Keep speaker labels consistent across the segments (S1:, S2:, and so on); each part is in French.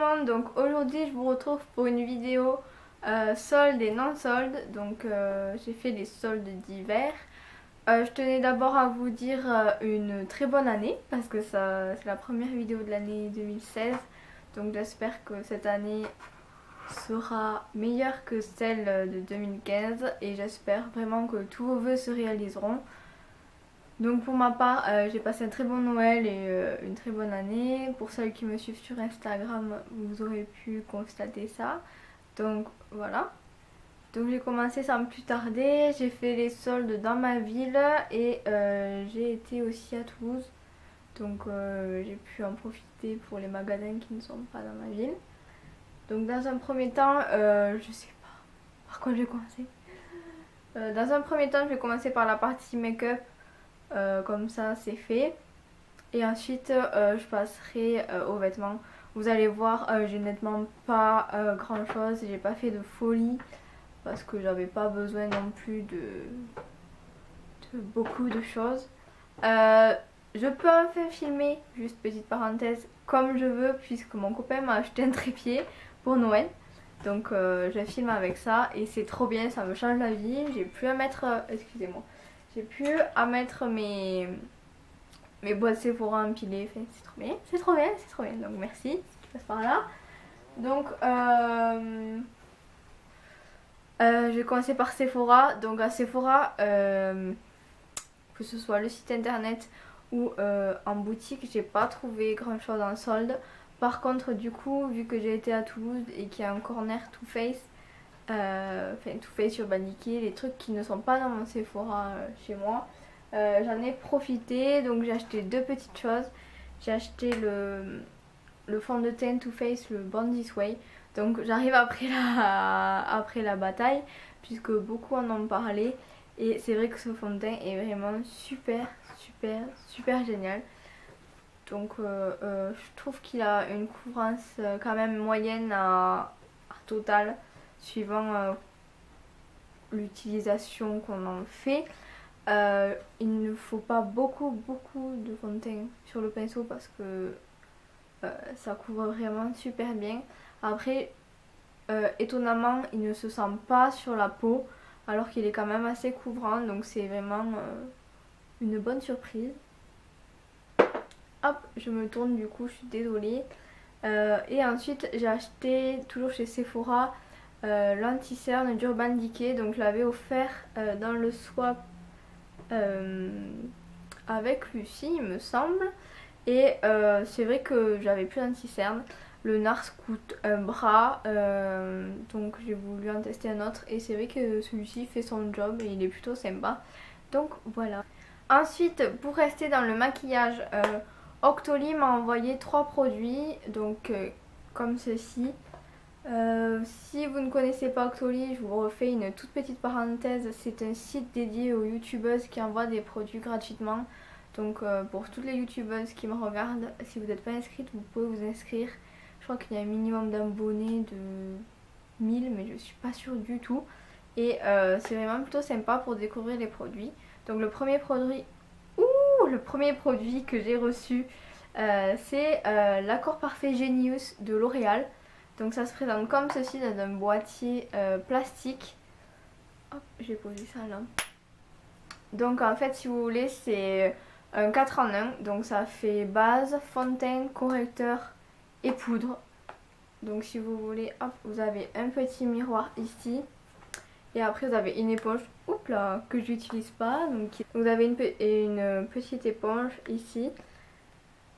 S1: monde, donc aujourd'hui je vous retrouve pour une vidéo soldes et non soldes. Donc j'ai fait les soldes d'hiver. Je tenais d'abord à vous dire une très bonne année parce que ça c'est la première vidéo de l'année 2016. Donc j'espère que cette année sera meilleure que celle de 2015 et j'espère vraiment que tous vos vœux se réaliseront. Donc pour ma part, j'ai passé un très bon Noël et une très bonne année. Pour celles qui me suivent sur Instagram, vous aurez pu constater ça. Donc voilà. Donc j'ai commencé sans plus tarder, j'ai fait les soldes dans ma ville et j'ai été aussi à Toulouse. Donc j'ai pu en profiter pour les magasins qui ne sont pas dans ma ville. Donc dans un premier temps, je sais pas par quoi je vais commencer. Dans un premier temps, je vais commencer par la partie make-up. Comme ça c'est fait. Et ensuite je passerai aux vêtements. Vous allez voir, j'ai nettement pas grand chose. J'ai pas fait de folie parce que j'avais pas besoin non plus de beaucoup de choses. Je peux enfin filmer, juste petite parenthèse, comme je veux puisque mon copain m'a acheté un trépied pour Noël. Donc je filme avec ça et c'est trop bien, ça me change la vie. J'ai plus à mettre, excusez-moi, j'ai plus à mettre mes boîtes Sephora empilées. Enfin, c'est trop bien, c'est trop bien, c'est trop bien. Donc merci, si tu passes par là. Donc je vais commencer par Sephora. Donc à Sephora, que ce soit le site internet ou en boutique, j'ai pas trouvé grand chose en solde. Par contre, du coup, vu que j'ai été à Toulouse et qu'il y a un corner Too Faced, enfin Too Faced sur Bandiquet, les trucs qui ne sont pas dans mon Sephora chez moi, j'en ai profité. Donc j'ai acheté deux petites choses. J'ai acheté le fond de teint Too Faced, le Born This Way. Donc j'arrive après la bataille puisque beaucoup en ont parlé. Et c'est vrai que ce fond de teint est vraiment super génial. Donc je trouve qu'il a une couvrance quand même moyenne à totale suivant l'utilisation qu'on en fait. Il ne faut pas beaucoup de fond de teint sur le pinceau parce que ça couvre vraiment super bien. Après étonnamment il ne se sent pas sur la peau alors qu'il est quand même assez couvrant, donc c'est vraiment une bonne surprise. Hop, je me tourne du coup, je suis désolée. Et ensuite j'ai acheté, toujours chez Sephora, l'anti-cerne d'Urban Decay. Donc je l'avais offert dans le swap avec Lucie il me semble. Et c'est vrai que j'avais plus d'anti-cerne. Le NARS coûte un bras, donc j'ai voulu en tester un autre. Et c'est vrai que celui-ci fait son job et il est plutôt sympa. Donc voilà. Ensuite, pour rester dans le maquillage, Octoly m'a envoyé 3 produits, donc comme ceci. Si vous ne connaissez pas Octoly, je vous refais une toute petite parenthèse. C'est un site dédié aux youtubeuses qui envoient des produits gratuitement. Donc pour toutes les youtubeuses qui me regardent, si vous n'êtes pas inscrite, vous pouvez vous inscrire. Je crois qu'il y a un minimum d'abonnés de 1000, mais je suis pas sûre du tout. Et c'est vraiment plutôt sympa pour découvrir les produits. Donc le premier produit que j'ai reçu, c'est l'Accord Parfait Genius de L'Oréal. Donc ça se présente comme ceci dans un boîtier plastique. Hop, j'ai posé ça là. Donc en fait, si vous voulez, c'est un 4 en 1. Donc ça fait base, fond de teint, correcteur et poudre. Donc si vous voulez, hop, vous avez un petit miroir ici. Et après vous avez une éponge, oups là, que j'utilise pas. Donc vous avez une petite éponge ici.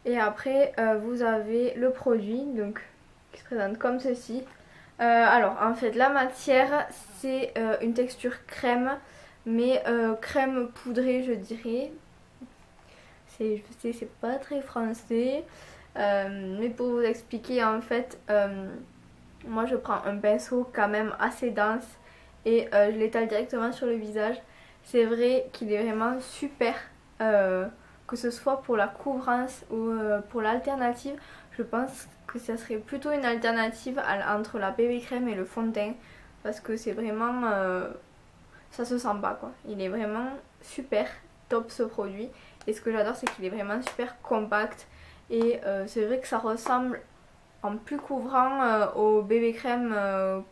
S1: Et après vous avez le produit, donc qui se présente comme ceci. Alors en fait la matière c'est une texture crème, mais crème poudrée je dirais. Je sais c'est pas très français, mais pour vous expliquer en fait, moi je prends un pinceau quand même assez dense et je l'étale directement sur le visage. C'est vrai qu'il est vraiment super, que ce soit pour la couvrance ou pour l'alternative. Je pense que ça serait plutôt une alternative entre la BB crème et le fond de teint, parce que c'est vraiment, ça se sent pas quoi. Il est vraiment super top ce produit, et ce que j'adore c'est qu'il est vraiment super compact et c'est vrai que ça ressemble en plus couvrant au bébé crème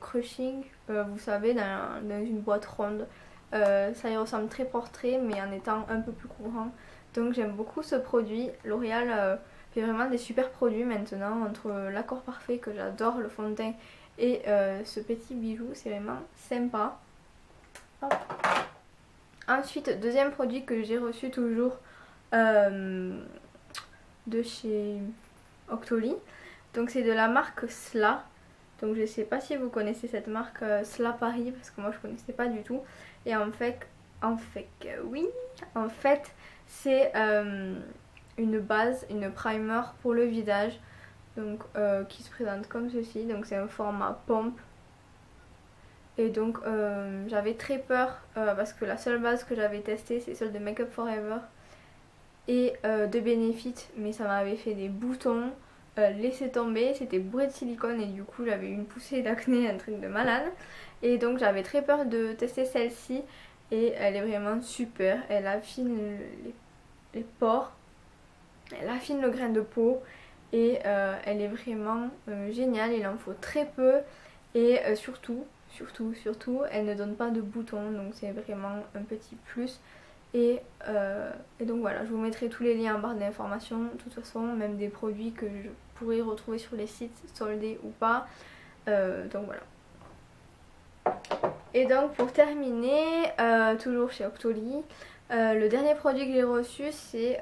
S1: crushing, vous savez, dans une boîte ronde. Ça y ressemble très portrait mais en étant un peu plus couvrant. Donc j'aime beaucoup ce produit. L'Oréal fait vraiment des super produits maintenant, entre l'accord parfait que j'adore, le fond de teint, et ce petit bijou, c'est vraiment sympa. Hop. Ensuite, deuxième produit que j'ai reçu toujours de chez Octoly. Donc c'est de la marque Sla. Donc je sais pas si vous connaissez cette marque Sla Paris, parce que moi je connaissais pas du tout. Et en fait c'est une base, une primer pour le visage. Donc qui se présente comme ceci. Donc c'est un format pompe. Et donc j'avais très peur parce que la seule base que j'avais testée c'est celle de Make Up For Ever et de Benefit, mais ça m'avait fait des boutons, laissé tomber, c'était bourré de silicone et du coup j'avais une poussée d'acné, un truc de malade. Et donc j'avais très peur de tester celle-ci et elle est vraiment super, elle affine les pores, elle affine le grain de peau et elle est vraiment géniale, il en faut très peu et surtout elle ne donne pas de boutons, donc c'est vraiment un petit plus. Et donc voilà, je vous mettrai tous les liens en barre d'informations, de toute façon, même des produits que je pourrais retrouver sur les sites soldés ou pas. Donc voilà. Et donc pour terminer, toujours chez Octoly, le dernier produit que j'ai reçu c'est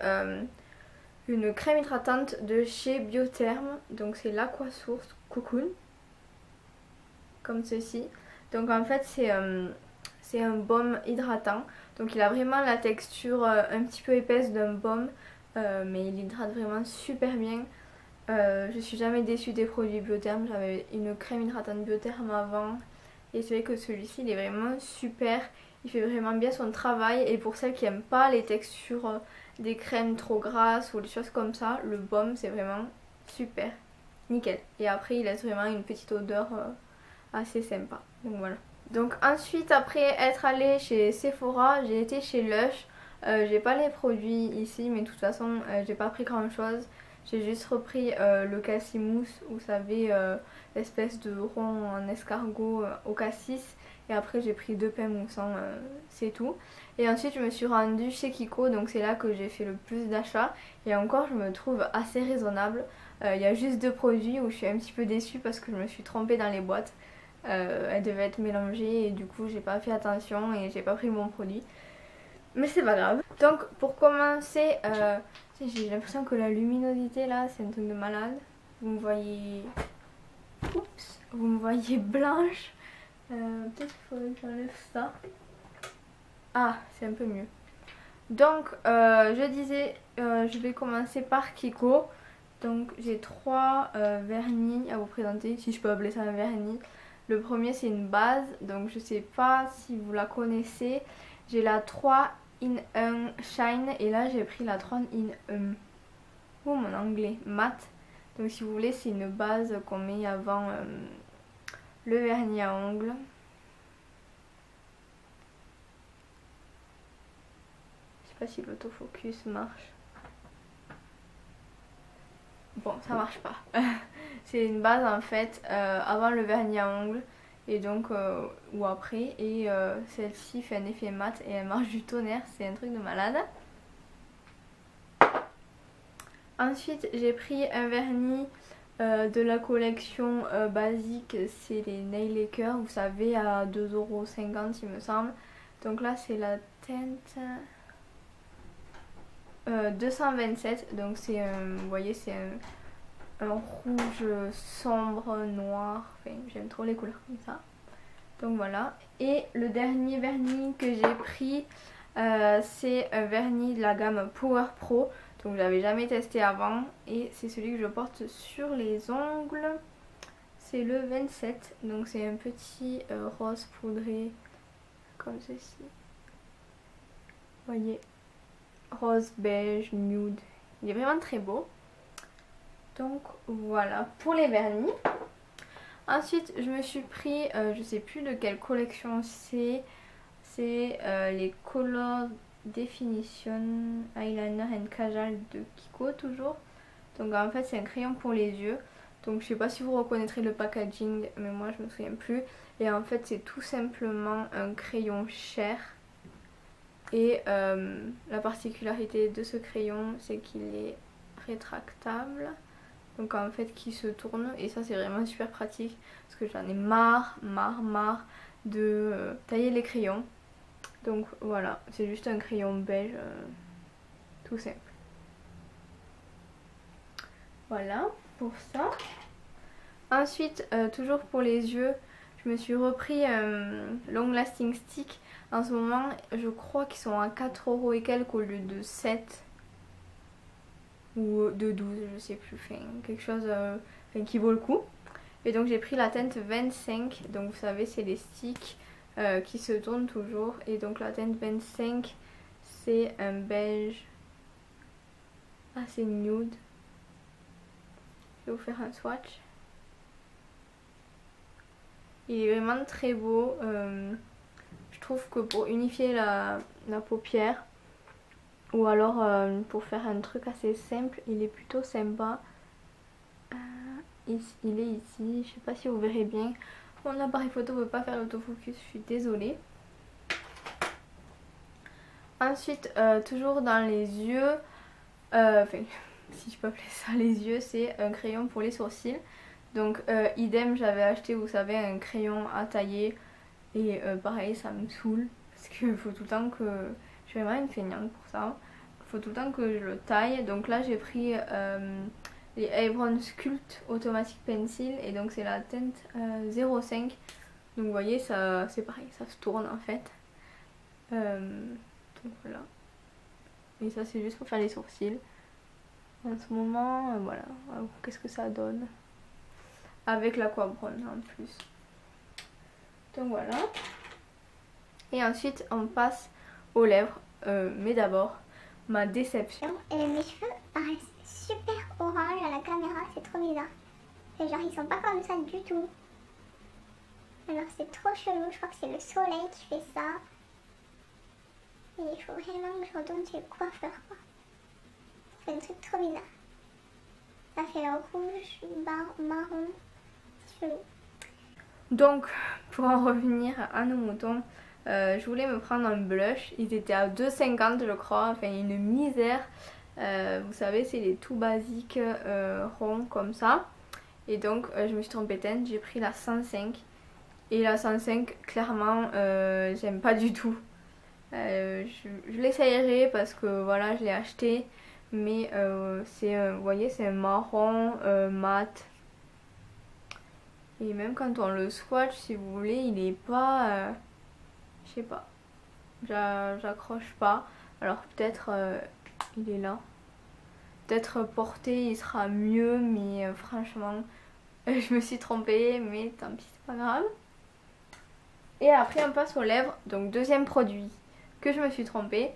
S1: une crème hydratante de chez Biotherm. Donc c'est l'Aquasource Cocoon, comme ceci. Donc en fait c'est un baume hydratant. Donc il a vraiment la texture un petit peu épaisse d'un baume, mais il hydrate vraiment super bien. Je suis jamais déçue des produits Biotherm. J'avais une crème hydratante Biotherm avant et c'est vrai que celui-ci il est vraiment super. Il fait vraiment bien son travail et pour celles qui n'aiment pas les textures des crèmes trop grasses ou des choses comme ça, le baume c'est vraiment super, nickel. Et après il laisse vraiment une petite odeur assez sympa. Donc voilà. Donc ensuite, après être allée chez Sephora, j'ai été chez Lush. J'ai pas les produits ici, mais de toute façon j'ai pas pris grand chose. J'ai juste repris le cassis mousse, vous savez, l'espèce de rond en escargot au cassis. Et après j'ai pris 2 pains moussants, c'est tout. Et ensuite je me suis rendue chez Kiko, donc c'est là que j'ai fait le plus d'achats. Et encore je me trouve assez raisonnable. Il y a juste 2 produits où je suis un petit peu déçue parce que je me suis trompée dans les boîtes. Elles devaient être mélangées et du coup j'ai pas fait attention et j'ai pas pris mon produit. Mais c'est pas grave. Donc pour commencer, j'ai l'impression que la luminosité là c'est un truc de malade. Vous me voyez... Oups, vous me voyez blanche. Peut-être qu'il faudrait que j'enlève ça. Ah, c'est un peu mieux. Donc je disais, je vais commencer par Kiko. Donc j'ai 3 vernis à vous présenter, si je peux appeler ça un vernis. Le premier c'est une base, donc je sais pas si vous la connaissez. J'ai la 3 in 1 Shine et là j'ai pris la 3 in 1, oh mon anglais, mat. Donc si vous voulez c'est une base qu'on met avant le vernis à ongles. Je sais pas si l'autofocus marche. Bon, ça marche pas. C'est une base en fait avant le vernis à ongles et donc ou après, et celle-ci fait un effet mat et elle marche du tonnerre, c'est un truc de malade. Ensuite j'ai pris un vernis de la collection basique, c'est les Nail Lakers, vous savez, à 2,50 € il me semble. Donc là c'est la teinte 227, donc c'est vous voyez c'est un rouge sombre, noir, enfin j'aime trop les couleurs comme ça. Donc voilà. Et le dernier vernis que j'ai pris c'est un vernis de la gamme Power Pro. Donc je l'avais jamais testé avant et c'est celui que je porte sur les ongles. C'est le 27, donc c'est un petit rose poudré comme ceci. Vous voyez, rose, beige, nude. Il est vraiment très beau. Donc voilà pour les vernis. Ensuite je me suis pris, je sais plus de quelle collection c'est les Color Definition Eyeliner and Kajal de Kiko toujours. Donc en fait c'est un crayon pour les yeux. Donc je sais pas si vous reconnaîtrez le packaging, mais moi je me souviens plus. Et en fait c'est tout simplement un crayon Cher. Et la particularité de ce crayon, c'est qu'il est rétractable. Donc en fait qui se tourne, et ça c'est vraiment super pratique. Parce que j'en ai marre de tailler les crayons. Donc voilà, c'est juste un crayon beige tout simple. Voilà pour ça. Ensuite, toujours pour les yeux, je me suis repris Long Lasting Stick. En ce moment, je crois qu'ils sont à 4 € et quelques au lieu de 7 ou de 12, je sais plus. Enfin, quelque chose qui vaut le coup. Et donc j'ai pris la teinte 25. Donc vous savez, c'est les sticks qui se tournent toujours. Et donc la teinte 25, c'est un beige assez nude. Je vais vous faire un swatch. Il est vraiment très beau. Je trouve que pour unifier la paupière, ou alors pour faire un truc assez simple, il est plutôt sympa. Il est ici, je sais pas si vous verrez bien. Mon appareil photo ne veut pas faire l'autofocus, je suis désolée. Ensuite, toujours dans les yeux, enfin, si je peux appeler ça les yeux, c'est un crayon pour les sourcils. Donc idem, j'avais acheté, vous savez, un crayon à tailler. Et pareil, ça me saoule. Parce qu'il faut tout le temps que... Je suis vraiment une feignante pour ça. Il faut tout le temps que je le taille. Donc là, j'ai pris les Ebron Sculpt Automatic Pencil. Et donc c'est la teinte 05. Donc vous voyez, ça c'est pareil, ça se tourne en fait. Donc voilà. Et ça c'est juste pour faire les sourcils. En ce moment, voilà. Qu'est-ce que ça donne avec l'Aquabron en plus. Donc voilà. Et ensuite on passe aux lèvres. Mais d'abord, ma déception.
S2: Mes cheveux paraissent super orange à la caméra, c'est trop bizarre. Et genre ils sont pas comme ça du tout. Alors c'est trop chelou, je crois que c'est le soleil qui fait ça. Et il faut vraiment que je retourne chez le coiffeur quoi. C'est un truc trop bizarre. Ça fait rouge, marron, c'est chelou.
S1: Donc pour en revenir à nos moutons, je voulais me prendre un blush. Ils étaient à 2,50 je crois, enfin une misère. Vous savez c'est les tout basiques ronds comme ça. Et donc je me suis trompée de teinte, j'ai pris la 105. Et la 105 clairement j'aime pas du tout. Je l'essayerai parce que voilà je l'ai acheté. Mais vous voyez c'est un marron mat. Et même quand on le swatch si vous voulez il est pas... je sais pas. J'accroche pas. Alors peut-être il est là. Peut-être porté il sera mieux mais franchement je me suis trompée mais tant pis c'est pas grave. Et après on passe aux lèvres. Donc deuxième produit que je me suis trompée.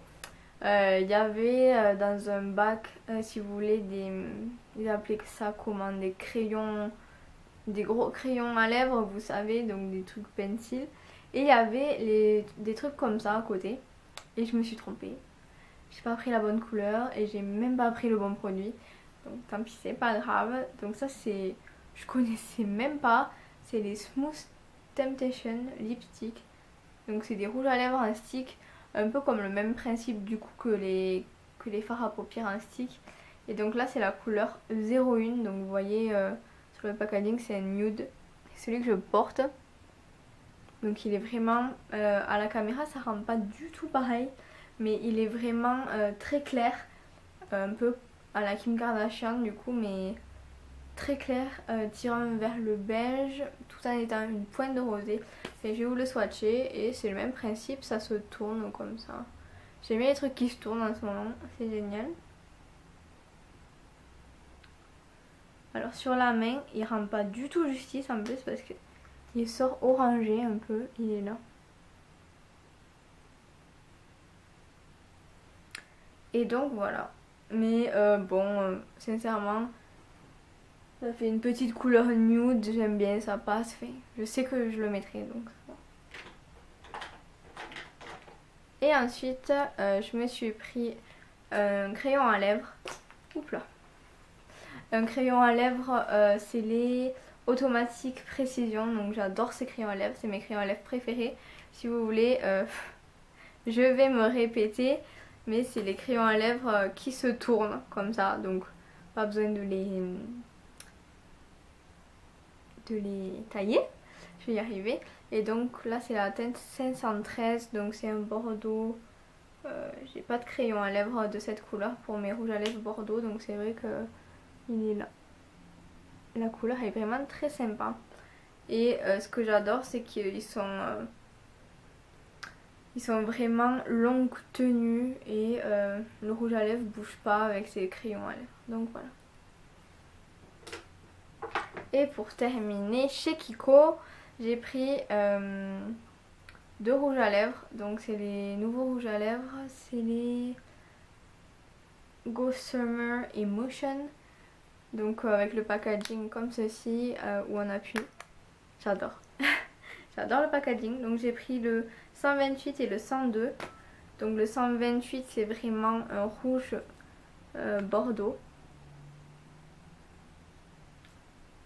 S1: Il y avait dans un bac si vous voulez ils appelaient ça comment, des crayons, des gros crayons à lèvres vous savez, donc des trucs pencil. Et il y avait des trucs comme ça à côté. Et je me suis trompée. J'ai pas pris la bonne couleur et j'ai même pas pris le bon produit. Donc tant pis c'est pas grave. Donc ça c'est... je connaissais même pas. C'est les Smooth Temptation Lipstick. Donc c'est des rouges à lèvres en stick. Un peu comme le même principe du coup que les fards à paupières en stick. Et donc là c'est la couleur 01. Donc vous voyez sur le packaging c'est un nude. C'est celui que je porte. Donc il est vraiment, à la caméra ça rend pas du tout pareil. Mais il est vraiment très clair. Un peu à la Kim Kardashian du coup, mais très clair, tirant vers le beige tout en étant une pointe de rosé. Et je vais vous le swatcher et c'est le même principe, ça se tourne comme ça. J'aime bien les trucs qui se tournent en ce moment, c'est génial. Alors sur la main, il rend pas du tout justice en plus parce que il sort orangé un peu, il est là. Et donc voilà. Mais bon, sincèrement, ça fait une petite couleur nude, j'aime bien, ça passe. Fait. Je sais que je le mettrai donc. Et ensuite, je me suis pris un crayon à lèvres. Oups là. Un crayon à lèvres, c'est les Automatic Précision. Donc j'adore ces crayons à lèvres, c'est mes crayons à lèvres préférés. Si vous voulez, je vais me répéter, mais c'est les crayons à lèvres qui se tournent comme ça. Donc pas besoin de les tailler. Je vais y arriver. Et donc là c'est la teinte 513, donc c'est un bordeaux. J'ai pas de crayon à lèvres de cette couleur pour mes rouges à lèvres bordeaux, donc c'est vrai que il est là. La couleur est vraiment très sympa. Et ce que j'adore, c'est qu'ils sont vraiment longue tenue et le rouge à lèvres bouge pas avec ses crayons à lèvres. Donc voilà. Et pour terminer, chez Kiko, j'ai pris 2 rouges à lèvres. Donc c'est les nouveaux rouges à lèvres. C'est les Go Summer Emotion. Donc avec le packaging comme ceci où on appuie. J'adore. J'adore le packaging. Donc j'ai pris le 128 et le 102. Donc le 128 c'est vraiment un rouge bordeaux.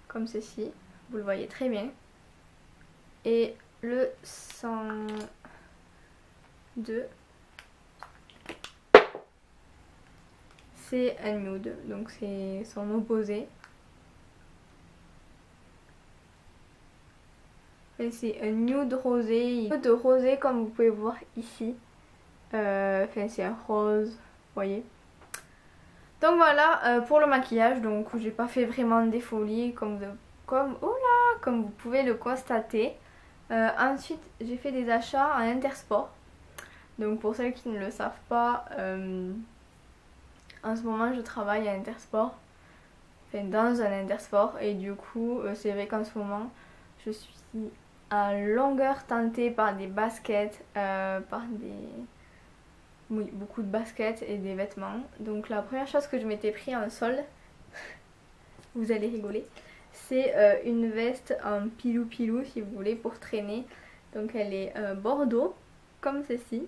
S1: Comme ceci. Vous le voyez très bien. Et le 102 c'est un nude. Donc c'est son opposé. C'est un nude rosé. Nude rosé comme vous pouvez voir ici. Enfin c'est un rose, vous voyez. Donc voilà pour le maquillage. Donc j'ai pas fait vraiment des folies comme vous pouvez le constater. Ensuite j'ai fait des achats en Intersport. Donc pour celles qui ne le savent pas, en ce moment je travaille à Intersport. Enfin dans un Intersport. Et du coup c'est vrai qu'en ce moment je suis à longueur tentée par des baskets, oui, beaucoup de baskets et des vêtements. Donc la première chose que je m'étais pris en solde, vous allez rigoler, c'est une veste en pilou pilou si vous voulez pour traîner. Donc elle est bordeaux comme ceci.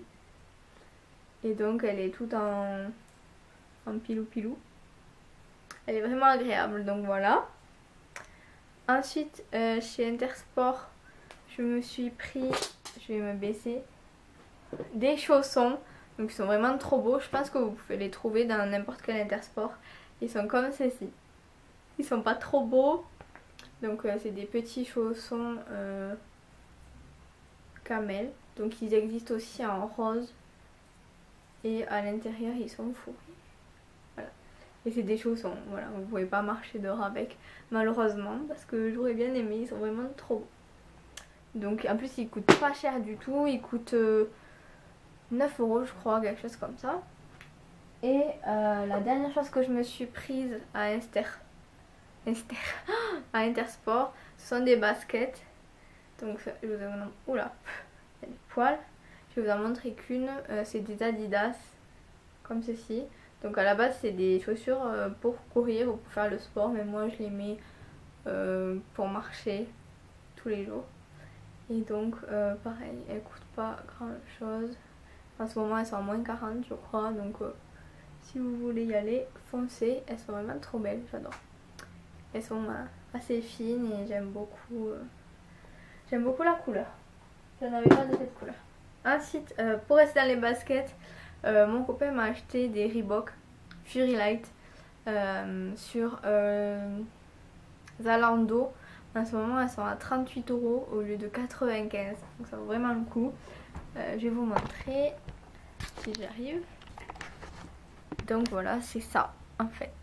S1: Et donc elle est toute en pilou pilou. Elle est vraiment agréable, donc voilà. Ensuite chez Intersport, je me suis pris, je vais me baisser, des chaussons. Donc ils sont vraiment trop beaux. Je pense que vous pouvez les trouver dans n'importe quel Intersport. Ils sont comme ceci. Ils sont pas trop beaux. Donc c'est des petits chaussons camel. Donc ils existent aussi en rose. Et à l'intérieur ils sont fourrés. Voilà. Et c'est des chaussons. Voilà, vous pouvez pas marcher dehors avec malheureusement. Parce que j'aurais bien aimé. Ils sont vraiment trop beaux. Donc en plus ils coûtent pas cher du tout. Ils coûtent 9 € je crois, quelque chose comme ça. Et la dernière chose que je me suis prise à Intersport, ce sont des baskets. Donc je vous en... Oula, il y a des poils. Je vais vous en montrer qu'une, c'est des Adidas, comme ceci. Donc à la base c'est des chaussures pour courir ou pour faire le sport, mais moi je les mets pour marcher tous les jours. Et donc pareil, elles coûtent pas grand chose. En ce moment elles sont à moins 40 je crois, donc si vous voulez y aller, foncez. Elles sont vraiment trop belles, j'adore. Elles sont assez fines et j'aime beaucoup la couleur. Je n'avais pas de cette couleur. Ensuite, pour rester dans les baskets, mon copain m'a acheté des Reebok Fury Light sur Zalando. En ce moment elles sont à 38 € au lieu de 95, donc ça vaut vraiment le coup. Je vais vous montrer si j'arrive. Donc voilà, c'est ça en fait.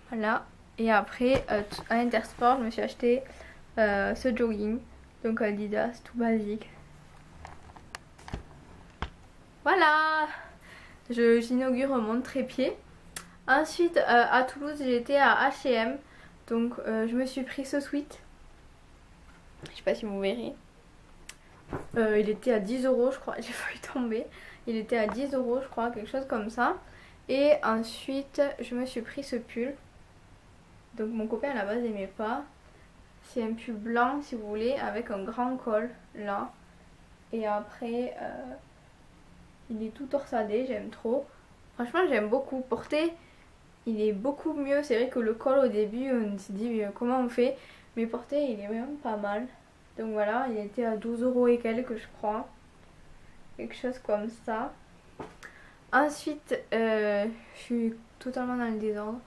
S1: Voilà. Et après à Intersport je me suis acheté ce jogging. Donc Adidas tout basique. Voilà. J'inaugure mon trépied. Ensuite à Toulouse j'étais à H&M. Donc je me suis pris ce sweat. Je sais pas si vous verrez. Il était à 10 € je crois. J'ai failli tomber. Il était à 10 € je crois, quelque chose comme ça. Et ensuite je me suis pris ce pull. Donc mon copain à la base n'aimait pas. C'est un pull blanc si vous voulez, avec un grand col là. Et après il est tout torsadé, j'aime trop. Franchement j'aime beaucoup. Porter il est beaucoup mieux. C'est vrai que le col au début on s'est dit comment on fait, mais porté il est vraiment pas mal. Donc voilà, il était à 12 € et quelques je crois, quelque chose comme ça. Ensuite je suis totalement dans le désordre.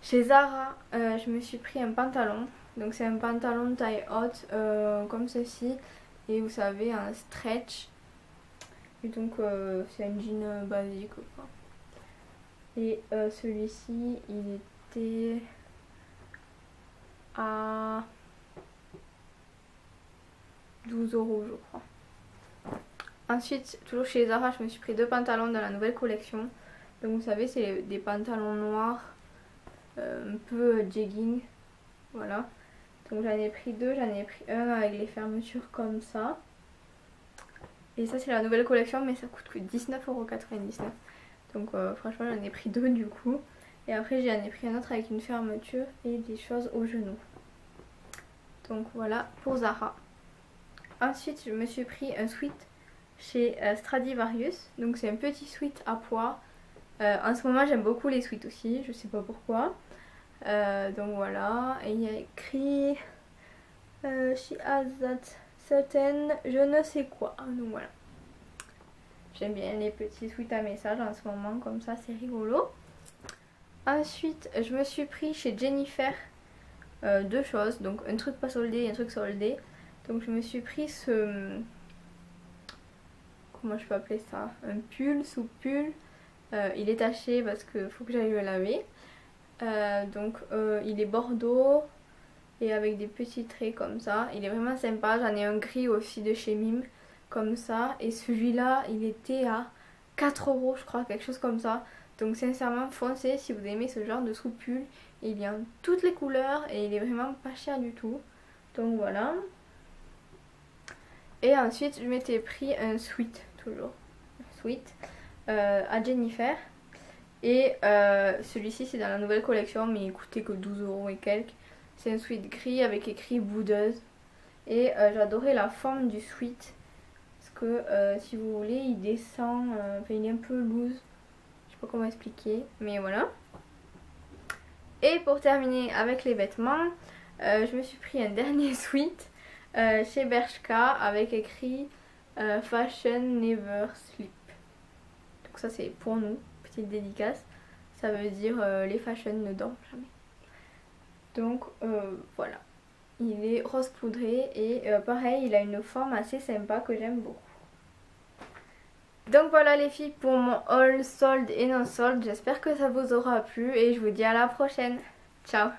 S1: Chez Zara je me suis pris un pantalon. Donc c'est un pantalon taille haute comme ceci, et vous savez un stretch. Et donc c'est un jean basique quoi. Et celui-ci il était à 12 € je crois. Ensuite toujours chez Zara je me suis pris 2 pantalons dans la nouvelle collection. Donc vous savez c'est des pantalons noirs un peu jegging. Voilà. Donc j'en ai pris 2, j'en ai pris un avec les fermetures comme ça. Et ça c'est la nouvelle collection mais ça coûte que 19,99 €. Donc franchement j'en ai pris 2 du coup. Et après j'en ai pris un autre avec une fermeture et des choses au genou. Donc voilà pour Zara. Ensuite je me suis pris un sweat chez Stradivarius. Donc c'est un petit sweat à pois. En ce moment j'aime beaucoup les sweats aussi, je sais pas pourquoi. Donc voilà, et il y a écrit She has that certain je ne sais quoi. Donc voilà, j'aime bien les petits sweats à message en ce moment, comme ça c'est rigolo. Ensuite je me suis pris chez Jennifer 2 choses, donc un truc pas soldé et un truc soldé. Donc je me suis pris ce, comment je peux appeler ça, un pull sous pull. Il est taché parce que faut que j'aille le laver. Donc il est bordeaux et avec des petits traits comme ça. Il est vraiment sympa. J'en ai un gris aussi de chez Mime comme ça. Et celui-là il était à 4 € je crois, quelque chose comme ça. Donc sincèrement foncez si vous aimez ce genre de sous-pull. Il y a toutes les couleurs et il est vraiment pas cher du tout. Donc voilà. Et ensuite je m'étais pris un sweat, toujours un sweat à Jennifer. Et celui-ci c'est dans la nouvelle collection mais il coûtait que 12 € et quelques. C'est un sweat gris avec écrit boudeuse. Et j'adorais la forme du sweat. Parce que si vous voulez il descend, enfin il est un peu loose. Je sais pas comment expliquer mais voilà. Et pour terminer avec les vêtements, je me suis pris un dernier sweat chez Bershka avec écrit Fashion Never Sleep. Donc ça c'est pour nous. Petite dédicace, ça veut dire les fashion ne dorment jamais. Donc voilà, il est rose poudré et pareil il a une forme assez sympa que j'aime beaucoup. Donc voilà les filles pour mon haul solde et non solde, j'espère que ça vous aura plu et je vous dis à la prochaine. Ciao.